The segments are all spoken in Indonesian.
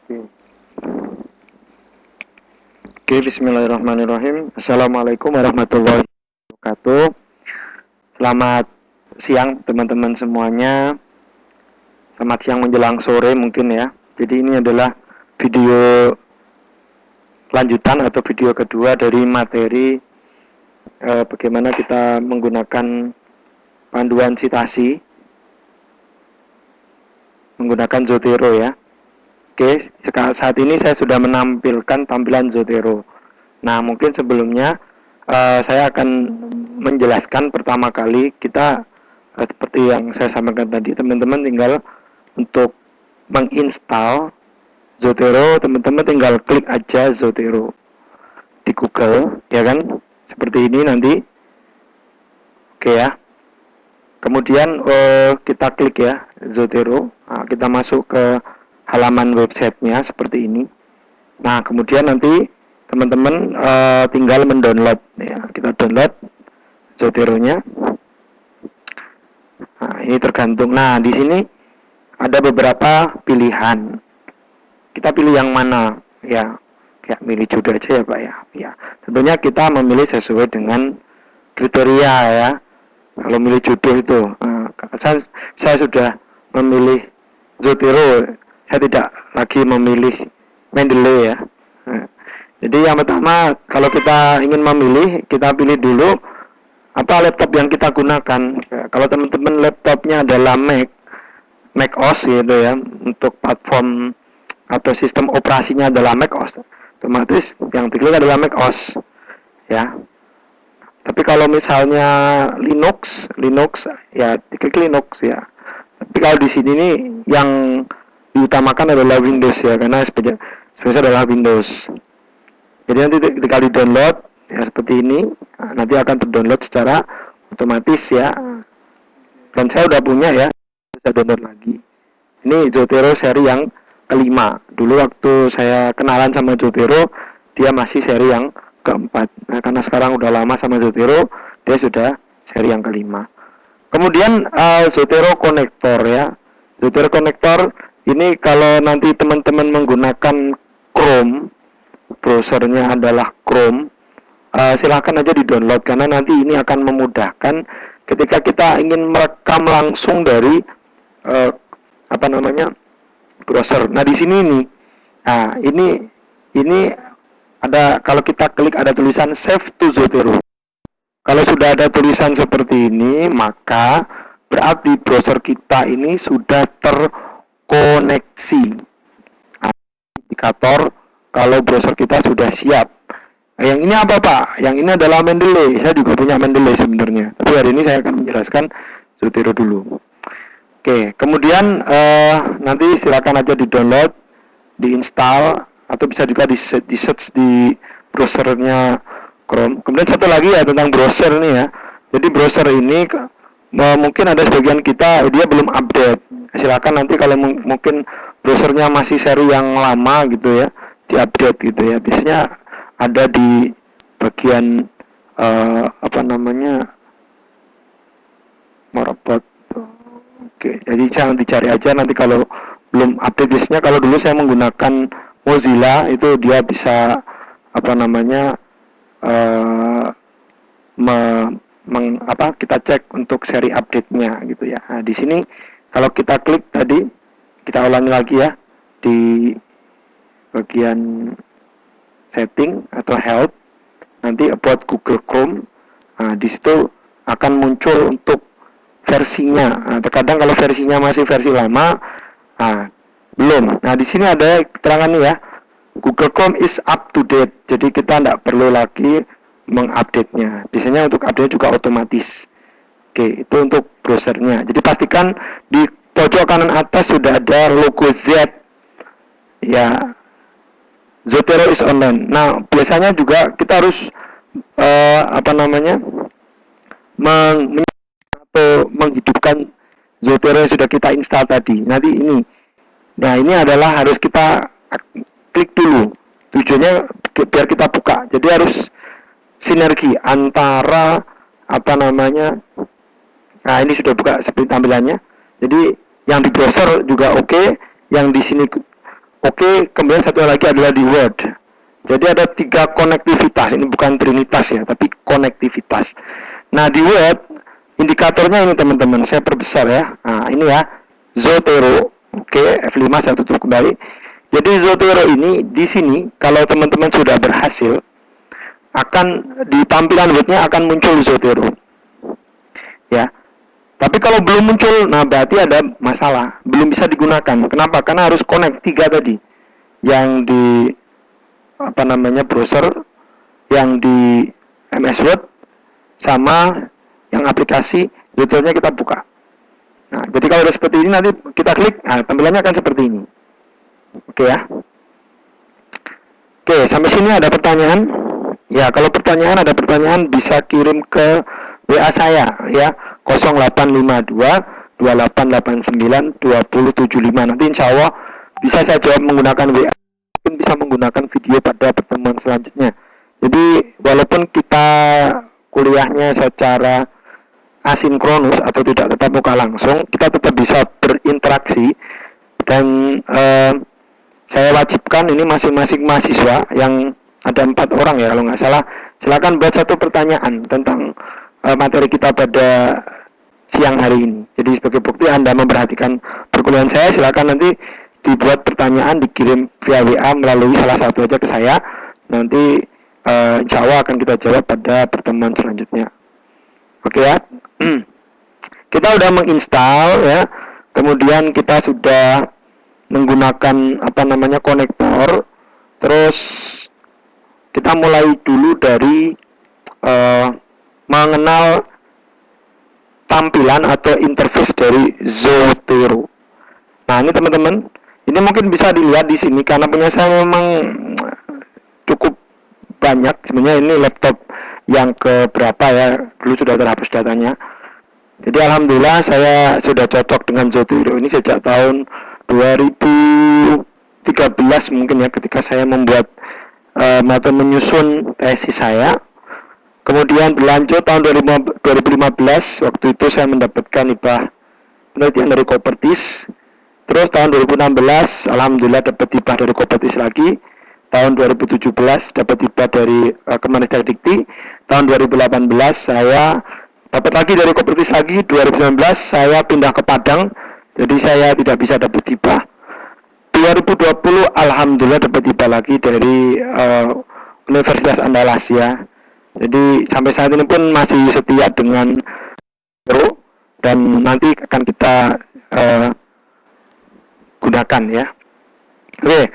Oke, Bismillahirrahmanirrahim. Assalamualaikum warahmatullahi wabarakatuh. Selamat siang teman-teman semuanya. Selamat siang menjelang sore mungkin ya. Jadi ini adalah video lanjutan atau video kedua dari materi bagaimana kita menggunakan panduan citasi menggunakan Zotero ya. Oke, saat ini saya sudah menampilkan tampilan Zotero. Nah, mungkin sebelumnya saya akan menjelaskan pertama kali kita seperti yang saya sampaikan tadi, teman-teman tinggal untuk menginstal Zotero, teman-teman tinggal klik aja Zotero di Google, ya kan? Seperti ini nanti. Oke ya. Kemudian kita klik ya Zotero. Nah, kita masuk ke halaman websitenya seperti ini. Nah, kemudian nanti teman-teman tinggal mendownload ya. Kita download Zotero-nya. Nah, ini tergantung. Nah, di sini ada beberapa pilihan. Kita pilih yang mana ya? Ya, milih judul aja ya, Pak ya. Ya, tentunya kita memilih sesuai dengan kriteria ya. Kalau milih judul itu, saya sudah memilih Zotero. Saya tidak lagi memilih Mendeley ya. Jadi yang pertama, kalau kita ingin memilih, kita pilih dulu apa laptop yang kita gunakan. Kalau teman-teman laptopnya adalah Mac OS gitu ya, untuk platform atau sistem operasinya adalah Mac OS, otomatis yang diklik adalah Mac OS ya. Tapi kalau misalnya Linux ya diklik Linux ya. Tapi kalau di sini nih yang diutamakan adalah Windows ya, karena spesial adalah Windows. Jadi nanti ketika di download ya seperti ini, nanti akan terdownload secara otomatis ya. Dan saya udah punya ya, saya download lagi. Ini Zotero seri yang kelima. Dulu waktu saya kenalan sama Zotero, dia masih seri yang keempat. Nah, karena sekarang udah lama sama Zotero, dia sudah seri yang kelima. Kemudian Zotero Connector ya. Zotero Connector ini kalau nanti teman-teman menggunakan Chrome, browsernya adalah Chrome, silahkan aja di-download karena nanti ini akan memudahkan ketika kita ingin merekam langsung dari browser. Nah, di sini nih. Nah, ini ada, kalau kita klik ada tulisan Save to Zotero. Kalau sudah ada tulisan seperti ini, maka berarti browser kita ini sudah terkoneksi. Nah, indikator kalau browser kita sudah siap. Nah, yang ini apa Pak? Yang ini adalah Mendeley. Saya juga punya Mendeley sebenarnya. Tapi hari ini saya akan menjelaskan Zotero dulu. Oke, kemudian nanti silakan aja di-download, di-install, atau bisa juga di-search di browsernya Chrome. Kemudian satu lagi ya tentang browser nih ya. Jadi browser ini mungkin ada sebagian kita dia belum update. Silakan nanti kalau mungkin browsernya masih seri yang lama gitu ya, di-update gitu ya. Biasanya ada di bagian merebut. Oke, jadi jangan dicari aja nanti kalau belum update. Biasanya kalau dulu saya menggunakan Mozilla itu dia bisa kita cek untuk seri update-nya gitu ya. Nah, di sini kalau kita klik tadi, kita ulangi lagi ya di bagian setting atau help, nanti about Google Chrome. Nah, di situ akan muncul untuk versinya. Nah, terkadang kalau versinya masih versi lama, belum. Nah, di sini ada keterangan nih ya, Google Chrome is up to date. Jadi kita tidak perlu lagi mengupdate-nya. Biasanya untuk update juga otomatis. Oke, itu untuk browsernya. Jadi pastikan di pojok kanan atas sudah ada logo Z. Ya, Zotero is online. Nah, biasanya juga kita harus menghidupkan Zotero yang sudah kita install tadi. Nanti ini. Nah, ini adalah harus kita klik dulu. Tujuannya biar kita buka. Jadi harus sinergi antara nah ini sudah buka seperti tampilannya. Jadi yang di browser juga oke, yang di sini Oke, kemudian satu lagi adalah di Word. Jadi ada 3 konektivitas, ini bukan trinitas ya, tapi konektivitas. Nah di Word, indikatornya ini teman-teman, saya perbesar ya. Nah ini ya, Zotero. Oke, F5 saya tutup kembali. Jadi Zotero ini di sini kalau teman-teman sudah berhasil, akan di tampilan Word-nya akan muncul Zotero. Ya. Tapi kalau belum muncul, nah berarti ada masalah, belum bisa digunakan. Kenapa? Karena harus connect 3 tadi. Yang di browser, yang di MS Word, sama yang aplikasi Zotero-nya kita buka. Nah, jadi kalau udah seperti ini nanti kita klik, nah tampilannya akan seperti ini. Oke ya. Oke, sampai sini ada pertanyaan? Ya, kalau ada pertanyaan bisa kirim ke WA saya ya, 0852 2889 2075. Nanti insya Allah bisa saya jawab menggunakan WA, mungkin bisa menggunakan video pada pertemuan selanjutnya. Jadi walaupun kita kuliahnya secara asinkronus atau tidak tetap muka langsung, kita tetap bisa berinteraksi. Dan saya wajibkan ini masing-masing mahasiswa yang ada 4 orang ya kalau nggak salah, silakan buat satu pertanyaan tentang materi kita pada siang hari ini. Jadi sebagai bukti Anda memperhatikan perkuliahan saya, silakan nanti dibuat pertanyaan, dikirim via WA melalui salah satu aja ke saya. Nanti insya Allah akan kita jawab pada pertemuan selanjutnya. Oke ya. Kita udah menginstal ya, kemudian kita sudah menggunakan konektor. Terus kita mulai dulu dari mengenal tampilan atau interface dari Zotero. Nah ini teman-teman, ini mungkin bisa dilihat di sini karena punya saya memang cukup banyak. Sebenarnya ini laptop yang keberapa ya, dulu sudah terhapus datanya. Jadi alhamdulillah saya sudah cocok dengan Zotero ini sejak tahun 2013 mungkin ya, ketika saya membuat atau menyusun tesis saya. Kemudian berlanjut tahun 2015, waktu itu saya mendapatkan hibah penelitian dari Kopertis. Terus tahun 2016 alhamdulillah dapat hibah dari Kopertis lagi. Tahun 2017 dapat hibah dari Kemenristek Dikti. Tahun 2018 saya dapat lagi dari Kopertis lagi. 2019 saya pindah ke Padang, jadi saya tidak bisa dapat hibah. 2020 alhamdulillah dapat hibah lagi dari Universitas Andalas-ya. Jadi sampai saat ini pun masih setia dengan Zotero dan nanti akan kita gunakan ya. Oke,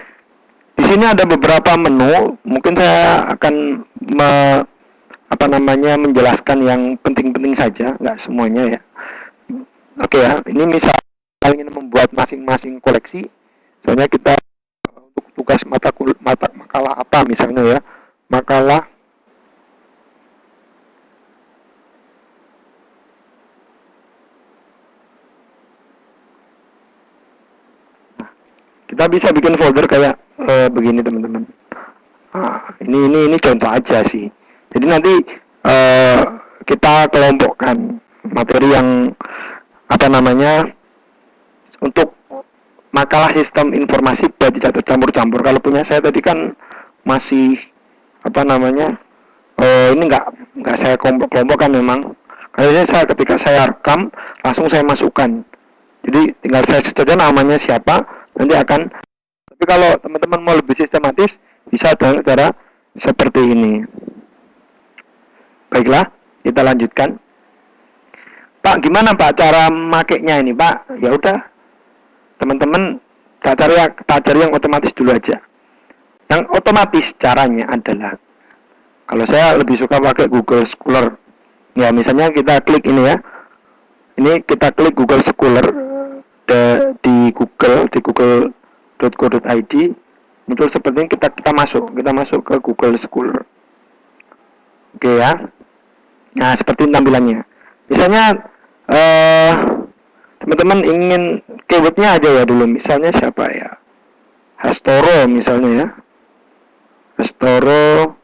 di sini ada beberapa menu. Mungkin saya akan menjelaskan yang penting-penting saja, nggak semuanya ya. Oke ya, ini misal ingin membuat masing-masing koleksi. Soalnya kita untuk tugas makalah apa misalnya ya, makalah kita bisa bikin folder kayak begini teman-teman. Ini contoh aja sih. Jadi nanti kita kelompokkan materi yang untuk makalah sistem informasi biar tidak tercampur-campur. Kalau punya saya tadi kan masih ini nggak saya kelompokkan memang. Karena saya ketika saya rekam langsung saya masukkan. Jadi tinggal saya saja namanya siapa, nanti akan. Tapi kalau teman-teman mau lebih sistematis, bisa dengan cara seperti ini. Baiklah, kita lanjutkan. Pak, gimana Pak cara makainya ini Pak? Ya udah, teman-teman tak cari yang otomatis dulu aja. Yang otomatis caranya adalah, kalau saya lebih suka pakai Google Scholar. Ya misalnya kita klik ini ya. Ini kita klik Google Scholar di google.co.id, muncul seperti ini, kita masuk ke Google Scholar. Oke ya. Nah, seperti ini tampilannya. Misalnya teman-teman ingin keywordnya aja ya dulu. Misalnya siapa ya? Hastoro misalnya ya. Hastoro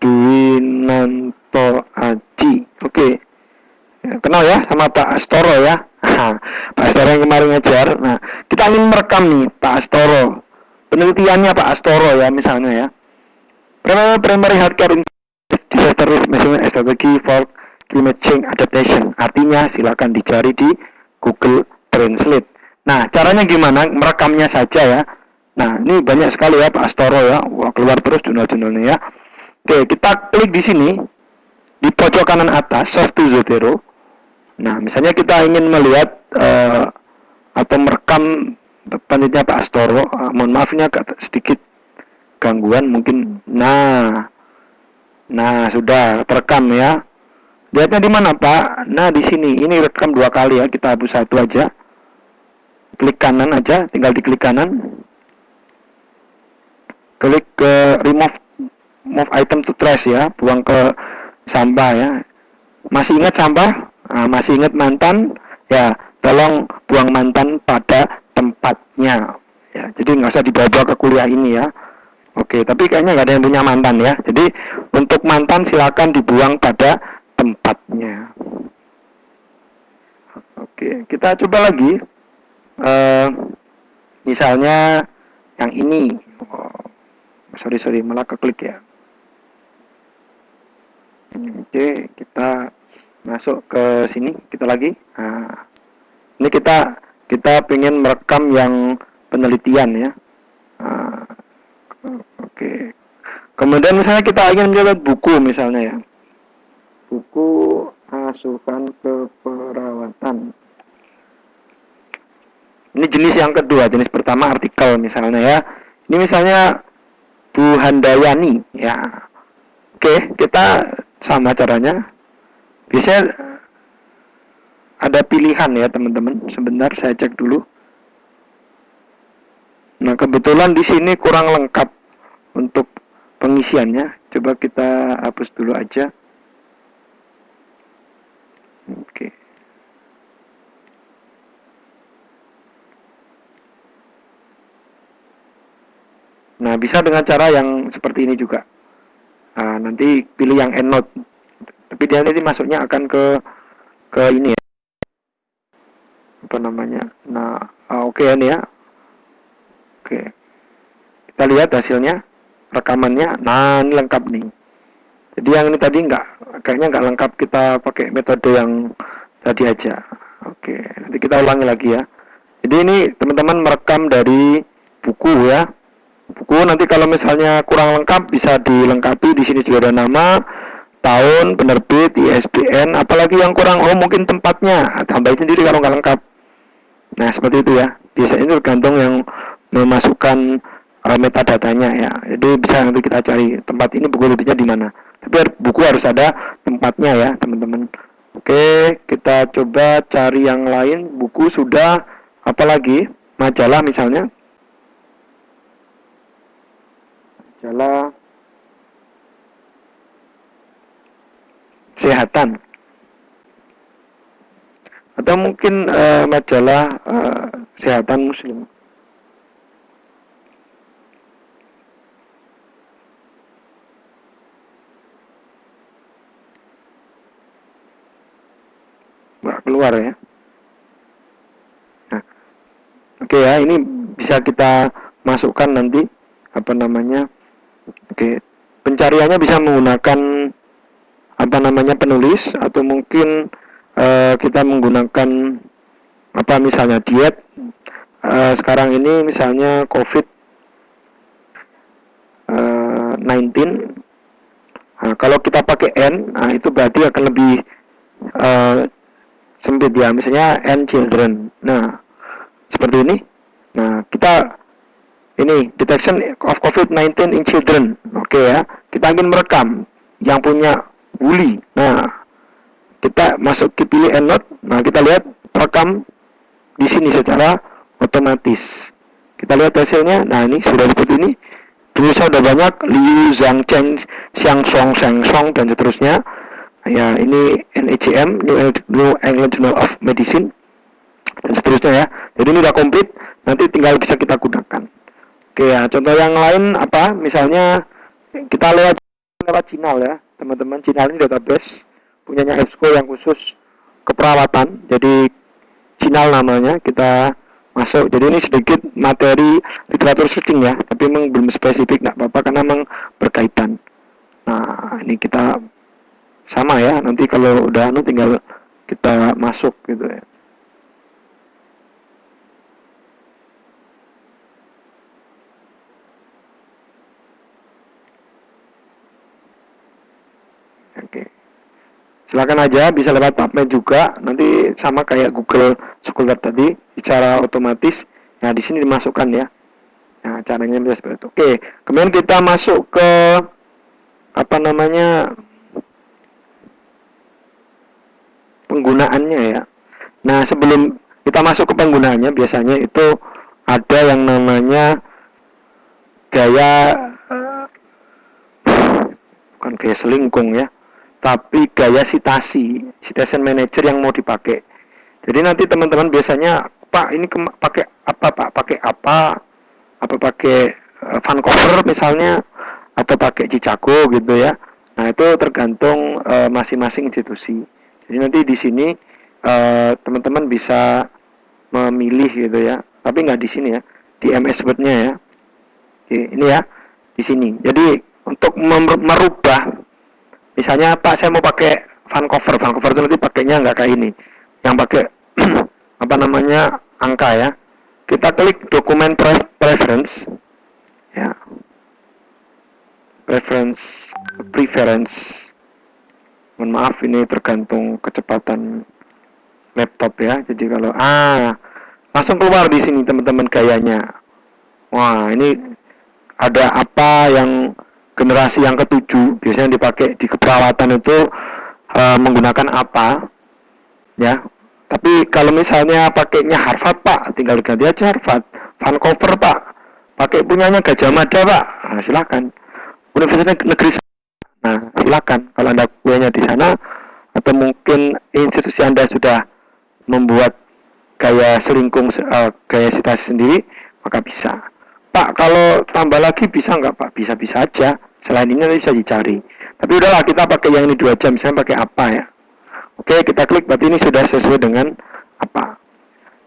Dwinanto Aji. Oke. Kenal ya sama Pak Hastoro ya. Pak Hastoro yang kemarin ngajar. Nah, kita ingin merekam nih Pak Hastoro. penelitiannya Pak Astoro ya misalnya ya. Primary healthcare disaster risk management strategy for climate change adaptation. Artinya silakan dicari di Google Translate. Nah, caranya gimana? Merekamnya saja ya. Nah, ini banyak sekali ya Pak Astoro ya. Wah, keluar terus jurnal-jurnalnya ya. Oke, kita klik di sini di pojok kanan atas Save to Zotero. Nah, misalnya kita ingin melihat atau merekam penelitian Pak Astoro, mohon maaf ini agak sedikit gangguan mungkin. Nah sudah terekam ya. Lihatnya di mana Pak? Nah di sini. Ini rekam 2 kali ya. Kita hapus 1 aja. Klik kanan aja. Tinggal diklik kanan. Klik ke move item to trash ya. Buang ke sampah ya. Masih ingat sampah? Nah, masih ingat mantan? Ya, tolong buang mantan pada tempatnya. Ya, jadi nggak usah dibawa ke kuliah ini ya. Oke, tapi kayaknya nggak ada yang punya mantan ya. Jadi untuk mantan silakan dibuang pada tempatnya. Oke, kita coba lagi. Misalnya yang ini. Sorry, malah keklik ya. Oke, kita masuk ke sini. Kita lagi. Nah, ini kita pengen merekam yang penelitian ya. Oke. Kemudian misalnya kita ingin melihat buku misalnya ya. Buku asuhan keperawatan. Ini jenis yang kedua. Jenis pertama artikel misalnya ya. Ini misalnya Bu Handayani ya. Oke, kita sama caranya. Bisa ada pilihan ya teman-teman. Sebentar saya cek dulu. Nah, kebetulan di sini kurang lengkap untuk pengisiannya. Coba kita hapus dulu aja. Oke. Nah, bisa dengan cara yang seperti ini juga. Nah, nanti pilih yang EndNote. Tapi dia nanti masuknya akan ke ini ya. Apa namanya? Nah, oke ini ya. Oke. Kita lihat hasilnya, rekamannya. Nah, ini lengkap nih. Jadi yang ini tadi kayaknya nggak lengkap, kita pakai metode yang tadi aja. Oke, nanti kita ulangi lagi ya. Jadi ini teman-teman merekam dari buku ya. Buku nanti kalau misalnya kurang lengkap bisa dilengkapi. Di sini juga ada nama, tahun, penerbit, ISBN, apalagi yang kurang mungkin tempatnya, tambahin sendiri kalau nggak lengkap. Nah seperti itu ya. Biasanya itu tergantung yang memasukkan metadatanya ya. Jadi bisa nanti kita cari tempat ini buku lebihnya di mana. Tapi buku harus ada tempatnya ya teman-teman. Oke, kita coba cari yang lain. Buku sudah, apalagi majalah misalnya. Majalah kesehatan. Atau mungkin majalah kesehatan muslim. Nggak keluar ya. Nah, oke ya, ini bisa kita masukkan nanti apa namanya. Oke, pencariannya bisa menggunakan apa namanya penulis, atau mungkin kita menggunakan apa misalnya diet. Sekarang ini misalnya COVID-19. Nah, kalau kita pakai N, nah itu berarti akan lebih sempit ya, misalnya N children. Nah, seperti ini. Nah, kita ini detection of COVID-19 in children. Oke ya. Kita ingin merekam yang punya Wuli. Nah, kita masuk ke pilih EndNote. Nah, kita lihat rekam di sini secara otomatis. Kita lihat hasilnya. Nah, ini sudah seperti ini. Berusaha sudah banyak, Liu Zhangchen, Xiang Song, dan seterusnya. Ya, ini NEJM, New England Journal of Medicine, dan seterusnya ya. Jadi ini udah komplit, nanti tinggal bisa kita gunakan. Oke ya, contoh yang lain apa? Misalnya kita lewat Cinal ya, teman-teman. Cinal ini database punyanya EBSCO yang khusus keperawatan. Jadi Cinal namanya. Kita masuk. Jadi ini sedikit materi literatur searching ya, tapi memang belum spesifik, nggak apa-apa karena memang berkaitan. Nah, ini kita sama ya, nanti kalau udah tinggal kita masuk gitu ya. Oke. Silakan aja, bisa lewat PubMed juga, nanti sama kayak Google Scholar tadi, secara otomatis. Nah, di sini dimasukkan ya. Nah, caranya bisa seperti itu. Oke, kemudian kita masuk ke apa namanya penggunaannya ya. Nah, sebelum kita masuk ke penggunaannya, biasanya itu ada yang namanya gaya bukan gaya selingkung ya, tapi gaya citation manager yang mau dipakai. Jadi nanti teman-teman biasanya, Pak ini pakai apa Pak? Pakai apa pakai Vancouver misalnya, atau pakai Chicago gitu ya. Nah itu tergantung masing-masing institusi. Jadi nanti di sini teman-teman bisa memilih gitu ya. Tapi nggak di sini ya, di MS Word-nya ya. Oke, ini ya di sini. Jadi untuk merubah, misalnya Pak saya mau pakai Vancouver itu nanti pakainya nggak kayak ini, yang pakai apa namanya angka ya. Kita klik dokumen preference ya, preference. Mohon maaf ini tergantung kecepatan laptop ya. Jadi kalau langsung keluar di sini teman-teman gayanya. Wah ini ada apa yang generasi yang ke-7 biasanya dipakai di keperawatan itu menggunakan apa ya. Tapi kalau misalnya pakainya Harvard Pak, tinggal ganti aja Harvard. Vancouver Pak, pakai punyanya Gajah Mada Pak, nah, silakan. Universitas Negeri, nah silakan. Kalau Anda punya di sana, atau mungkin institusi Anda sudah membuat gaya selingkung, gaya citasi sendiri, maka bisa. Pak, kalau tambah lagi bisa nggak Pak? Bisa-bisa aja. Selain ini nanti bisa dicari. Tapi udahlah kita pakai yang ini 2 jam. Misalnya pakai apa ya? Oke, kita klik. Berarti ini sudah sesuai dengan apa.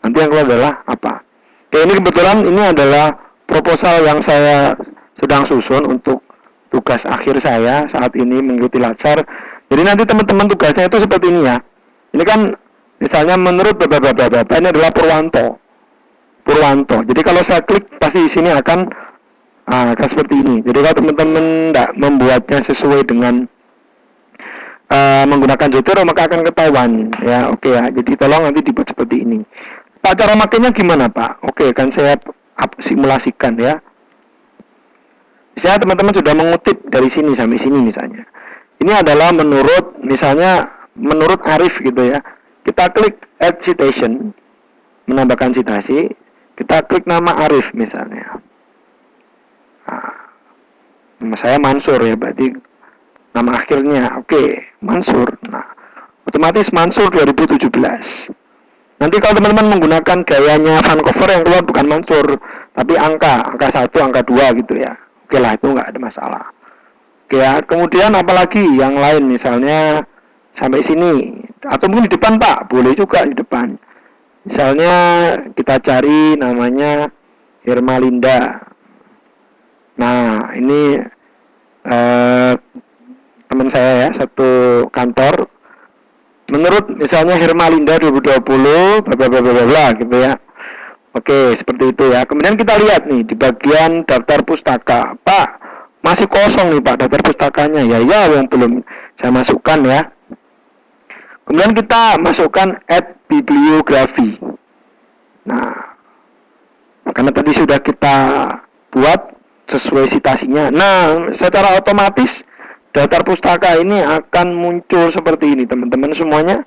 Nanti yang keluar adalah apa. Oke, ini kebetulan ini adalah proposal yang saya sedang susun untuk tugas akhir saya saat ini mengikuti Latsar. Jadi nanti teman-teman tugasnya itu seperti ini ya. Ini kan misalnya menurut bapak ini adalah Purwanto. Jadi kalau saya klik pasti di sini akan seperti ini. Jadi kalau teman-teman tidak membuatnya sesuai dengan menggunakan Zotero maka akan ketahuan ya. Oke ya. Jadi tolong nanti dibuat seperti ini. Pak, cara makainya gimana Pak? Oke, kan saya simulasikan ya. Misalnya teman-teman sudah mengutip dari sini sampai sini misalnya. Ini adalah menurut Arif gitu ya. Kita klik add citation, menambahkan citasi. Kita klik nama Arif misalnya. Nama saya Mansur ya, berarti nama akhirnya Mansur. Nah, otomatis Mansur 2017. Nanti kalau teman-teman menggunakan gayanya Vancouver yang keluar bukan Mansur, tapi angka 1, angka 2 gitu ya. Oke lah, itu nggak ada masalah. Oke ya, kemudian apalagi yang lain misalnya sampai sini, atau mungkin di depan Pak, boleh juga di depan. Misalnya kita cari namanya Hermalinda. Nah, ini teman saya ya, satu kantor. Menurut misalnya Hermalinda 2020 bla gitu ya. Oke, seperti itu ya. Kemudian kita lihat nih di bagian daftar pustaka. Pak, masih kosong nih Pak daftar pustakanya. Ya yang belum saya masukkan ya. Kemudian kita masukkan add bibliografi. Nah, karena tadi sudah kita buat sesuai citasinya. Nah, secara otomatis daftar pustaka ini akan muncul seperti ini teman-teman semuanya.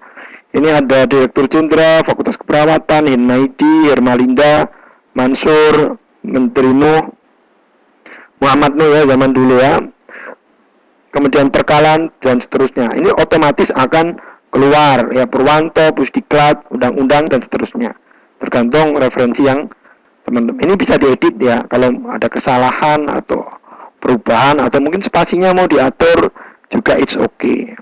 Ini ada Direktur Jenderal Fakultas Keperawatan, Hinmaidi, Hermalinda, Mansur, Menteri Nuh, Muhammad Nuh ya zaman dulu ya. Kemudian Perkalan dan seterusnya. Ini otomatis akan keluar ya, Purwanto, Pusdiklat, undang-undang dan seterusnya. Tergantung referensi yang teman-teman. Ini bisa diedit ya kalau ada kesalahan atau perubahan atau mungkin spasinya mau diatur juga it's okay.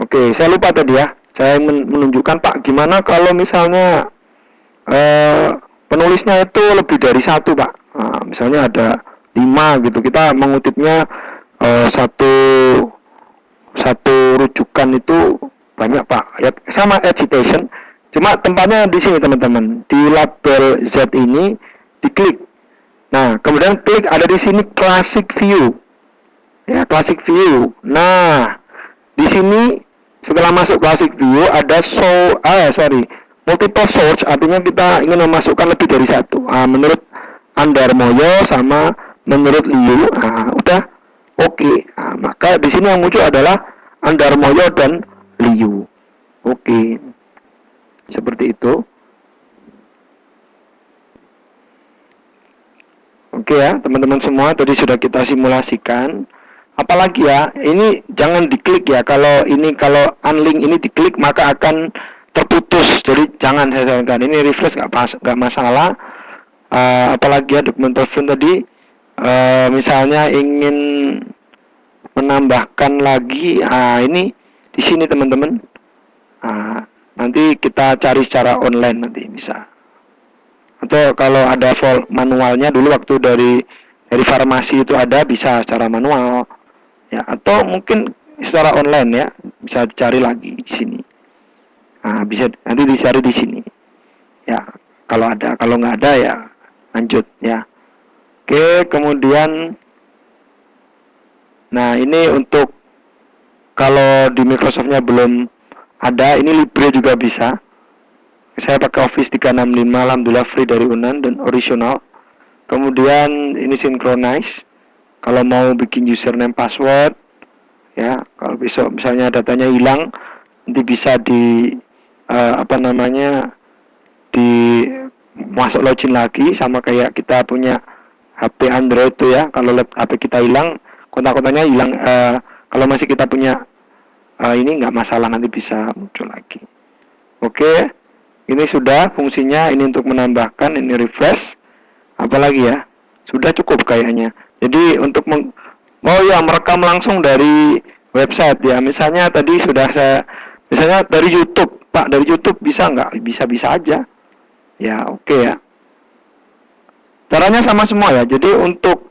Oke, saya lupa tadi ya. Saya menunjukkan Pak gimana kalau misalnya penulisnya itu lebih dari satu, Pak. Nah, misalnya ada 5 gitu, kita mengutipnya satu rujukan itu banyak, Pak. Ya sama agitation, cuma tempatnya di sini teman-teman, di label Z ini diklik. Nah, kemudian klik ada di sini classic view. Ya, classic view. Nah, di sini setelah masuk classic view ada multiple source, artinya kita ingin memasukkan lebih dari satu. Menurut Andarmoyo sama menurut Liu, udah oke. Maka di sini yang muncul adalah Andarmoyo dan Liu. Oke. Seperti itu. Oke ya, teman-teman semua, tadi sudah kita simulasikan. Apalagi ya, ini jangan diklik ya. Kalau unlink ini diklik maka akan terputus. Jadi jangan, saya sarankan. Ini refresh nggak masalah. Apalagi ya dokumen telepon tadi, misalnya ingin menambahkan lagi, ini di sini teman-teman. Nanti kita cari secara online nanti bisa. Atau kalau ada manualnya dulu waktu dari farmasi itu ada, bisa secara manual ya, atau mungkin secara online ya, bisa dicari lagi di sini. Bisa nanti dicari di sini ya, kalau ada. Kalau nggak ada ya lanjut ya. Oke, kemudian nah ini untuk kalau di Microsoftnya belum ada, ini Libre juga bisa. Saya pakai Office 365, alhamdulillah free dari Unan dan original. Kemudian ini synchronize. Kalau mau bikin username password ya, kalau besok misalnya datanya hilang, nanti bisa di di masuk login lagi, sama kayak kita punya HP Android tuh ya. Kalau HP kita hilang, kontak-kontaknya hilang, kalau masih kita punya ini nggak masalah, nanti bisa muncul lagi. Oke. Ini sudah fungsinya, ini untuk menambahkan, ini refresh. Apalagi ya? Sudah cukup kayaknya. Jadi untuk merekam langsung dari website ya. Misalnya tadi sudah misalnya dari YouTube, Pak, dari YouTube bisa nggak? Bisa aja. Ya, oke ya. Caranya sama semua ya. Jadi untuk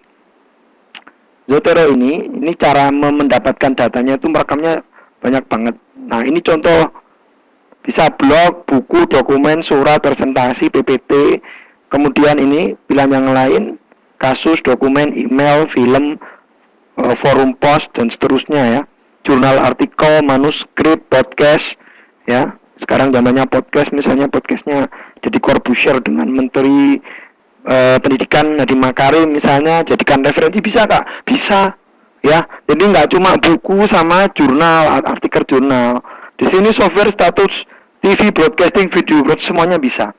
Zotero ini cara mendapatkan datanya itu merekamnya banyak banget. Nah, ini contoh. Bisa blog, buku, dokumen, surat, presentasi, PPT. Kemudian ini pilihan yang lain, kasus, dokumen, email, film, forum post, dan seterusnya ya. Jurnal, artikel, manuskrip, podcast ya. Sekarang zamannya podcast, misalnya podcastnya jadi Corbusier dengan Menteri Pendidikan Nadiem Makarim misalnya, jadikan referensi, bisa Kak? Bisa ya. Jadi nggak cuma buku sama jurnal, artikel jurnal. Di sini software status TV, broadcasting, video, semuanya bisa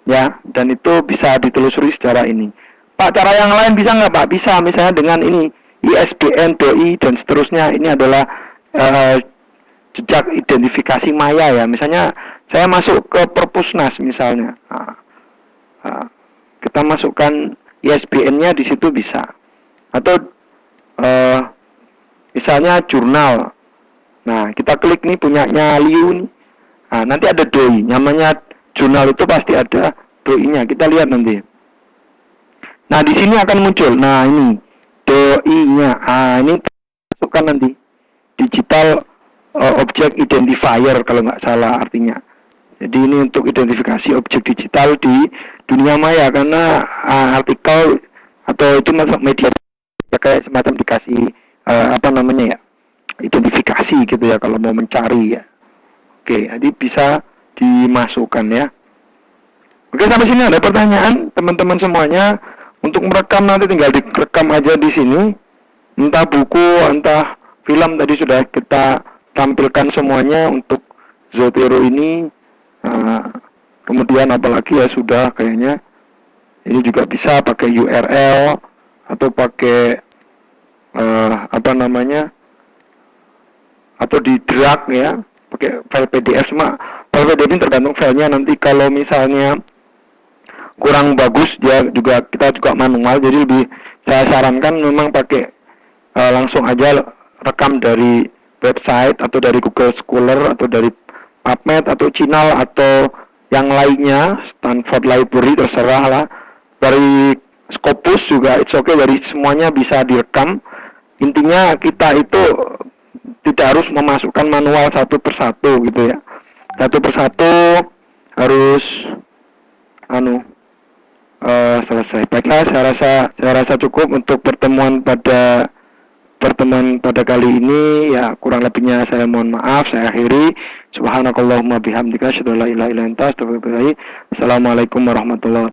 ya, dan itu bisa ditelusuri secara ini. Pak, cara yang lain bisa nggak Pak? Bisa, misalnya dengan ini ISBN, DOI, dan seterusnya. Ini adalah jejak identifikasi maya ya. Misalnya saya masuk ke Perpusnas misalnya, kita masukkan ISBN-nya di situ bisa. Atau misalnya jurnal. Nah, kita klik nih punyanya Liu nih. Nah, nanti ada doi, namanya jurnal itu pasti ada doi-nya. Kita lihat nanti. Nah, di sini akan muncul. Nah, ini doi-nya. Ini masukkan nanti digital object identifier kalau nggak salah artinya. Jadi ini untuk identifikasi objek digital di dunia maya, karena artikel atau itu masuk media kayak semacam dikasih identifikasi gitu ya kalau mau mencari ya. Oke, jadi bisa dimasukkan ya. Oke, sampai sini ada pertanyaan teman-teman semuanya. Untuk merekam nanti tinggal direkam aja di sini. Entah buku, entah film, tadi sudah kita tampilkan semuanya untuk Zotero ini. Kemudian apalagi ya, sudah kayaknya ini juga bisa pakai URL atau pakai atau di drag ya, pakai file PDF. Cuma file PDF ini tergantung filenya, nanti kalau misalnya kurang bagus kita juga manual, jadi lebih saya sarankan memang pakai langsung aja rekam dari website atau dari Google Scholar atau dari PubMed atau Cinal atau yang lainnya, pertemuan Fort Library terserah lah, dari Scopus juga it's okay, dari semuanya bisa direkam. Intinya kita itu tidak harus memasukkan manual satu persatu gitu ya, satu persatu harus selesai. Baiklah, saya rasa cukup untuk pertemuan pada kali ini ya, kurang lebihnya saya mohon maaf, saya akhiri. Subhanakallahumma bihamdika asyhadu an la ilaha illa anta astaghfiruka wa atubu ilaik. Assalamualaikum warahmatullahi wabarakatuh.